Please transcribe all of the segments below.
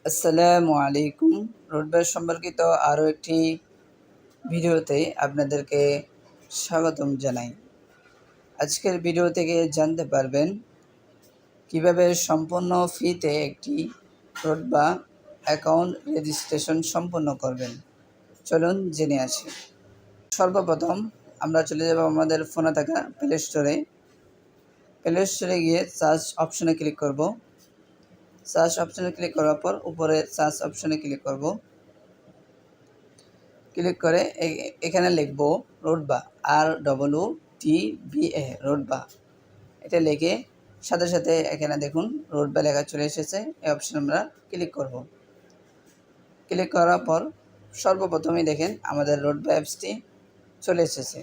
আসসালামু আলাইকুম। রোডবার সম্পর্কিত আরও একটি ভিডিওতে আপনাদেরকে স্বাগতম জানাই। আজকের ভিডিও থেকে জানতে পারবেন কিভাবে সম্পূর্ণ ফ্রিতে একটি রোডবা অ্যাকাউন্ট রেজিস্ট্রেশন সম্পন্ন করবেন। চলুন জেনে আসি। সর্বপ্রথম আমরা চলে যাব আমাদের ফোনে থাকা প্লে স্টোরে। প্লে স্টোরে গিয়ে সার্চ অপশনে ক্লিক করব। সার্চ অপশনে ক্লিক করার পর উপরে সার্চ অপশনে ক্লিক করব। ক্লিক করে এখানে লিখব রোডবা, ROOTBA রোডবা। এটা লিখে সাথে সাথে এখানে দেখুন রোডবা লেখা চলে এসেছে। এই অপশন আমরা ক্লিক করব। ক্লিক করার পর সর্বপ্রথমেই দেখেন আমাদের রোডবা অ্যাপসটি চলে এসেছে।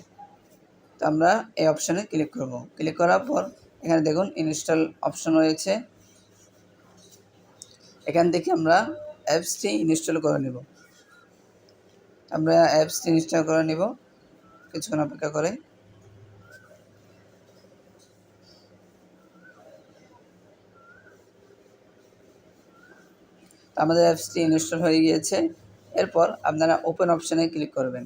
তো আমরা এই অপশনে ক্লিক করব। ক্লিক করার পর এখানে দেখুন ইনস্টল অপশন রয়েছে। এখান থেকে আমরা অ্যাপসটি ইনস্টল করে নেব। আমরা অ্যাপসটি ইনস্টল করে নেব কিছুক্ষণ অপেক্ষা করে। আমাদের অ্যাপসটি ইনস্টল হয়ে গিয়েছে। এরপর আপনারা ওপেন অপশনে ক্লিক করবেন।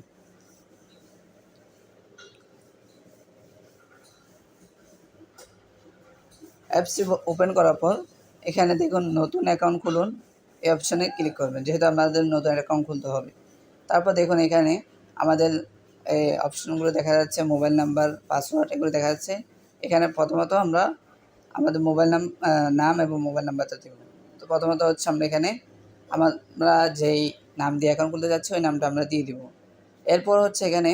অ্যাপসটি ওপেন করার পর এখানে দেখুন নতুন অ্যাকাউন্ট খুলুন, এই অপশনে ক্লিক করবেন, যেহেতু আমাদের নতুন অ্যাকাউন্ট খুলতে হবে। তারপর দেখুন এখানে আমাদের এই অপশনগুলো দেখা যাচ্ছে, মোবাইল নাম্বার, পাসওয়ার্ড এগুলো দেখা যাচ্ছে। এখানে প্রথমত আমরা আমাদের মোবাইল নাম এবং মোবাইল নাম্বারটা দেব। তো প্রথমত হচ্ছে আমরা এখানে আমরা যেই নাম দিয়ে অ্যাকাউন্ট খুলতে যাচ্ছি ওই নামটা আমরা দিয়ে দিব। এরপর হচ্ছে এখানে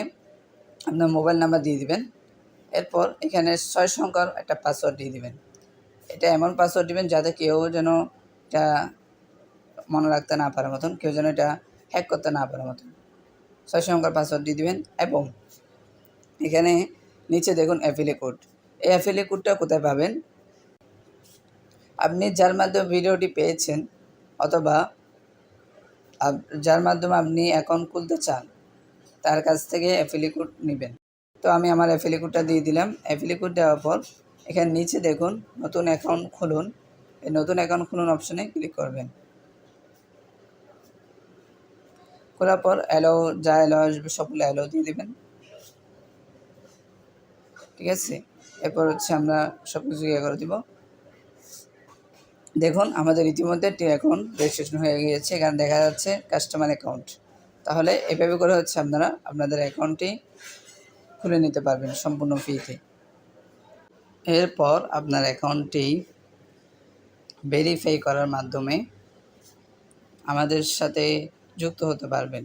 আপনার মোবাইল নাম্বার দিয়ে দিবেন। এরপর এখানে 6 সংখ্যার একটা পাসওয়ার্ড দিয়ে দিবেন। এটা এমন পাসওয়ার্ড দিবেন যাতে কেউ যেন এটা মনে রাখতে না পারার মতন, কেউ যেন এটা হ্যাক করতে না পারার মতন 6 সংখ্যার পাসওয়ার্ড দিয়ে দিবেন। এবং এখানে নিচে দেখুন অ্যাফিলিয়েট কোড। এই অ্যাফিলিয়েট কোডটা কোথায় পাবেন? আপনি যার মাধ্যমে ভিডিওটি পেয়েছেন অথবা যার মাধ্যমে আপনি অ্যাকাউন্ট খুলতে চান তার কাছ থেকে অ্যাফিলিয়েট কোড নেবেন। তো আমি আমার অ্যাফিলিয়েট কোডটা দিয়ে দিলাম। অ্যাফিলিয়েট কোড দেওয়ার পর এখানে নিচে দেখুন নতুন অ্যাকাউন্ট খুলুন, এই নতুন অ্যাকাউন্ট খুলুন অপশনে ক্লিক করবেন। করার পর অ্যালাউ, যা অ্যালাউ আসবে সবগুলো অ্যালাউ দিয়ে দেবেন। ঠিক আছে, এরপর হচ্ছে আমরা সব কিছু ইয়ে করে দিব। দেখুন আমাদের ইতিমধ্যে একটি অ্যাকাউন্ট রেজিস্ট্রেশন হয়ে গিয়েছে। এখানে দেখা যাচ্ছে কাস্টমার অ্যাকাউন্ট। তাহলে এভাবে করে হচ্ছে আপনারা আপনাদের অ্যাকাউন্টটি খুলে নিতে পারবেন সম্পূর্ণ ফ্রিতে। এরপর আপনার অ্যাকাউন্টটি ভেরিফাই করার মাধ্যমে আমাদের সাথে যুক্ত হতে পারবেন।